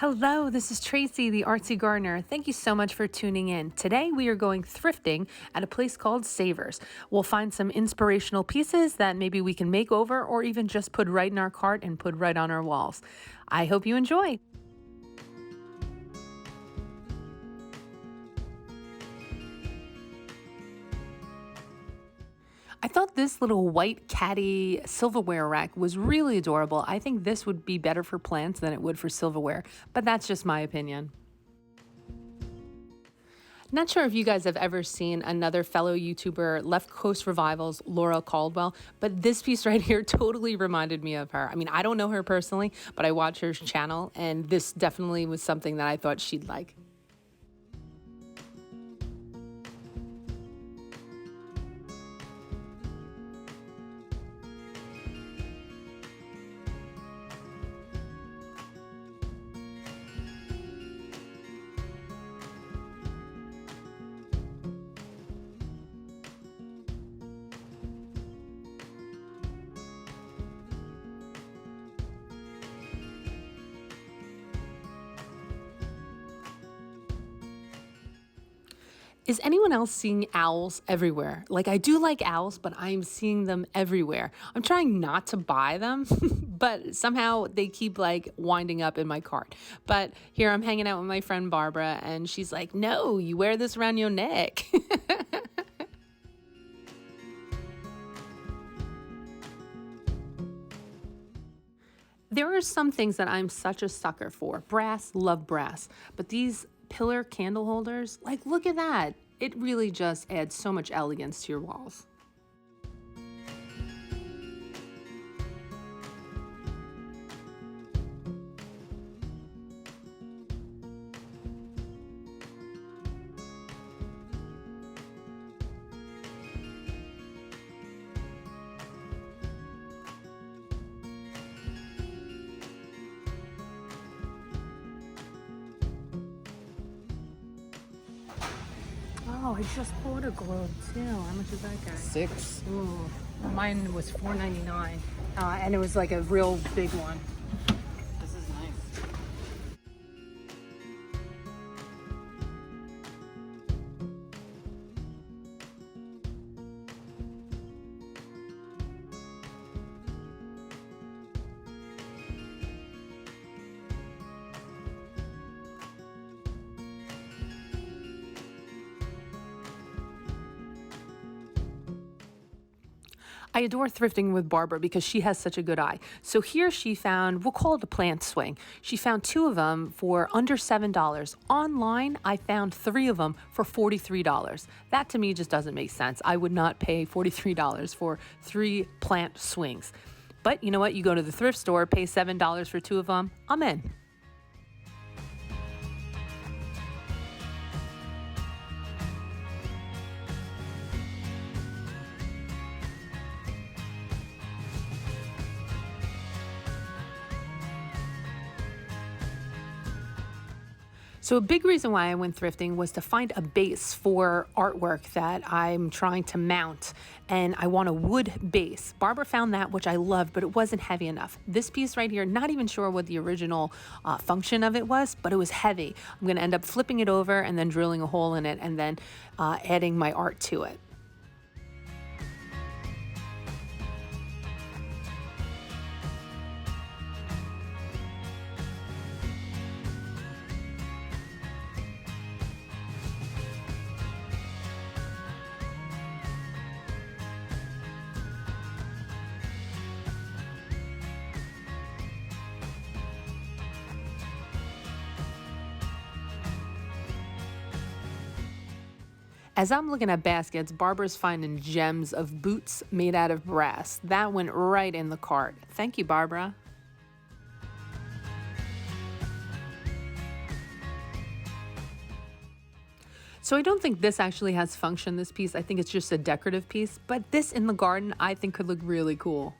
Hello, this is Tracey, the artsy gardener. Thank you so much for tuning in. Today we are going thrifting at a place called Savers. We'll find some inspirational pieces that maybe we can make over or even just put right in our cart and put right on our walls. I hope you enjoy. I thought this little white caddy silverware rack was really adorable. I think this would be better for plants than it would for silverware, but that's just my opinion. Not sure if you guys have ever seen another fellow YouTuber, Left Coast Revival's Laura Caldwell, but this piece right here totally reminded me of her. I mean, I don't know her personally, but I watch her channel, and this definitely was something that I thought she'd like. Is anyone else seeing owls everywhere? Like, I do like owls, but I'm seeing them everywhere. I'm trying not to buy them, but somehow they keep like winding up in my cart. But here I'm hanging out with my friend Barbara, and she's like, no, you wear this around your neck. There are some things that I'm such a sucker for. Brass, love brass. But these pillar candle holders, like, look at that. It really just adds so much elegance to your walls. Oh, I just bought a globe too. How much is that guy? Six. Ooh, mine was $4.99, and it was like a real big one. This is nice. I adore thrifting with Barbara because she has such a good eye. So here she found, we'll call it a plant swing. She found two of them for under $7. Online, I found three of them for $43. That to me just doesn't make sense. I would not pay $43 for three plant swings. But you know what? You go to the thrift store, pay $7 for two of them. I'm in. So a big reason why I went thrifting was to find a base for artwork that I'm trying to mount, and I want a wood base. Barbara found that, which I loved, but it wasn't heavy enough. This piece right here, not even sure what the original function of it was, but it was heavy. I'm going to end up flipping it over and then drilling a hole in it and then adding my art to it. As I'm looking at baskets, Barbara's finding gems of boots made out of brass. That went right in the cart. Thank you, Barbara. So I don't think this actually has function, this piece. I think it's just a decorative piece, but this in the garden I think could look really cool.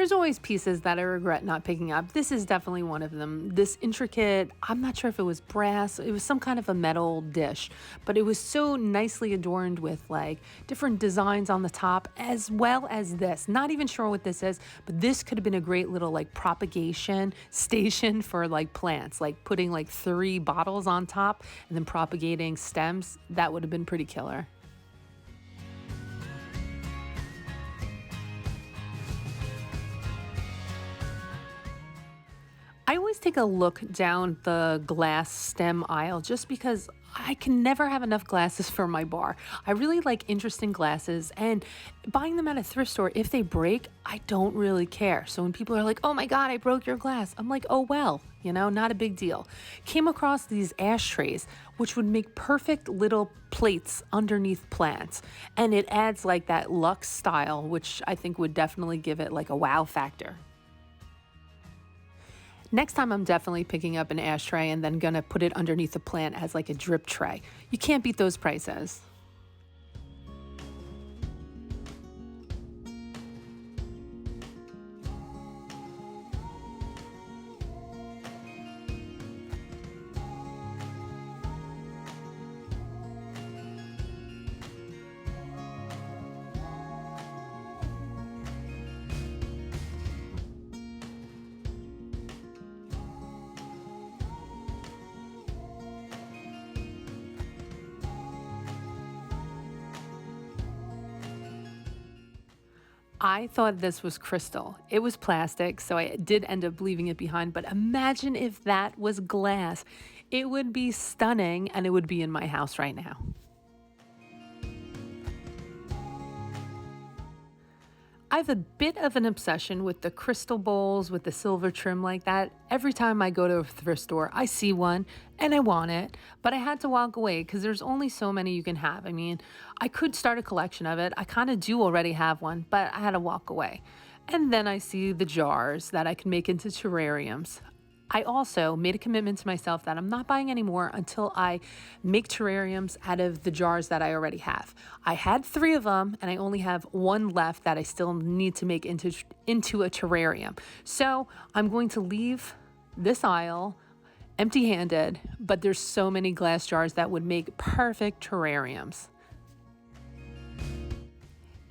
There's always pieces that I regret not picking up. This is definitely one of them. This intricate, I'm not sure if it was brass, it was some kind of a metal dish, but it was so nicely adorned with like different designs on the top, as well as this. Not even sure what this is, but this could have been a great little like propagation station for like plants, like putting like 3 bottles on top and then propagating stems. That would have been pretty killer. I always take a look down the glass stem aisle just because I can never have enough glasses for my bar. I really like interesting glasses, and buying them at a thrift store, if they break, I don't really care. So when people are like, oh my God, I broke your glass, I'm like, oh well, not a big deal. Came across these ashtrays, which would make perfect little plates underneath plants. And it adds like that luxe style, which I think would definitely give it like a wow factor. Next time I'm definitely picking up an ashtray and then gonna put it underneath the plant as like a drip tray. You can't beat those prices. I thought this was crystal. It was plastic, so I did end up leaving it behind, but imagine if that was glass. It would be stunning, and it would be in my house right now. I have a bit of an obsession with the crystal bowls with the silver trim like that. Every time I go to a thrift store, I see one and I want it, but I had to walk away because there's only so many you can have. I mean, I could start a collection of it. I kind of do already have one, but I had to walk away. And then I see the jars that I can make into terrariums. I also made a commitment to myself that I'm not buying any more until I make terrariums out of the jars that I already have. I had 3 of them and I only have 1 left that I still need to make into a terrarium. So I'm going to leave this aisle empty-handed, but there's so many glass jars that would make perfect terrariums.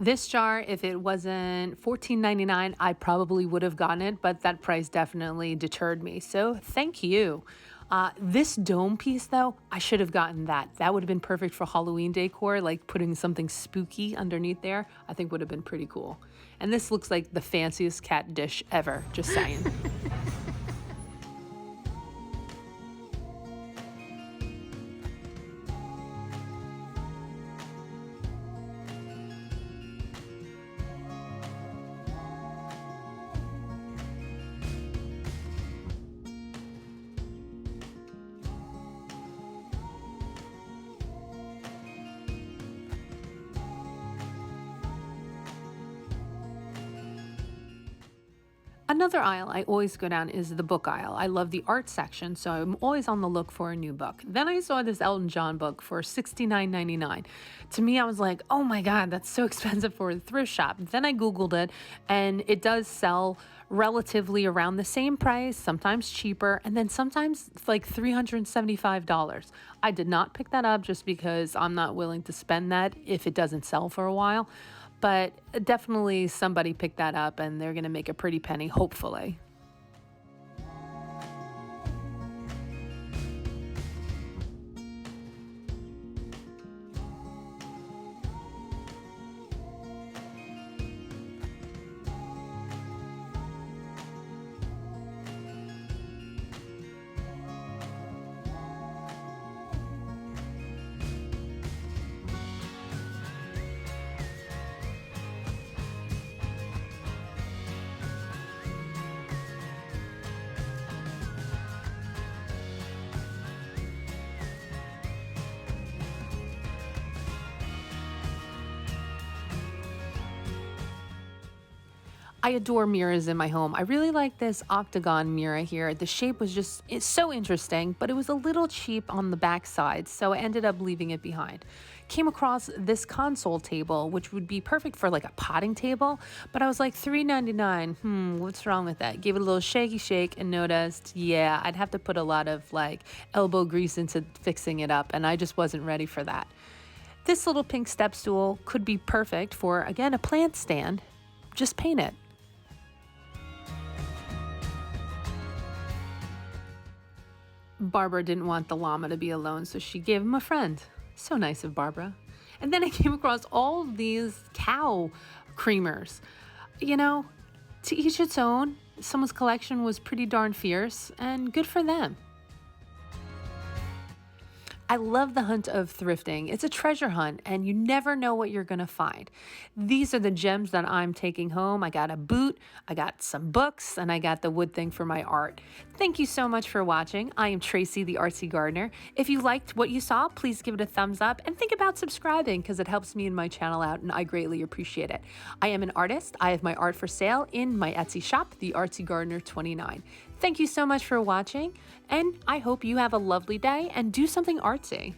This jar, if it wasn't $14.99, I probably would have gotten it, but that price definitely deterred me. So thank you. This dome piece, though, I should have gotten that. That would have been perfect for Halloween decor, like putting something spooky underneath there. I think would have been pretty cool. And this looks like the fanciest cat dish ever, just saying. Another aisle I always go down is the book aisle. I love the art section, so I'm always on the look for a new book. Then I saw this Elton John book for $69.99. To me, I was like, oh my God, that's so expensive for a thrift shop. Then I Googled it, and it does sell relatively around the same price, sometimes cheaper, and then sometimes like $375. I did not pick that up just because I'm not willing to spend that if it doesn't sell for a while. But definitely somebody picked that up and they're going to make a pretty penny, hopefully. I adore mirrors in my home. I really like this octagon mirror here. The shape was it's so interesting, but it was a little cheap on the back side, so I ended up leaving it behind. Came across this console table, which would be perfect for like a potting table, but I was like $3.99. What's wrong with that? Gave it a little shaky shake and noticed, yeah, I'd have to put a lot of like elbow grease into fixing it up, and I just wasn't ready for that. This little pink step stool could be perfect for, again, a plant stand. Just paint it. Barbara didn't want the llama to be alone, so she gave him a friend. So nice of Barbara. And then I came across all these cow creamers. You know, to each its own. Someone's collection was pretty darn fierce, and good for them. I love the hunt of thrifting. It's a treasure hunt, and you never know what you're going to find. These are the gems that I'm taking home. I got a boot, I got some books, and I got the wood thing for my art. Thank you so much for watching. I am Tracey, the Artsy Gardener. If you liked what you saw, please give it a thumbs up and think about subscribing because it helps me and my channel out, and I greatly appreciate it. I am an artist. I have my art for sale in my Etsy shop, the Artsy Gardener 29. Thank you so much for watching, and I hope you have a lovely day and do something artsy.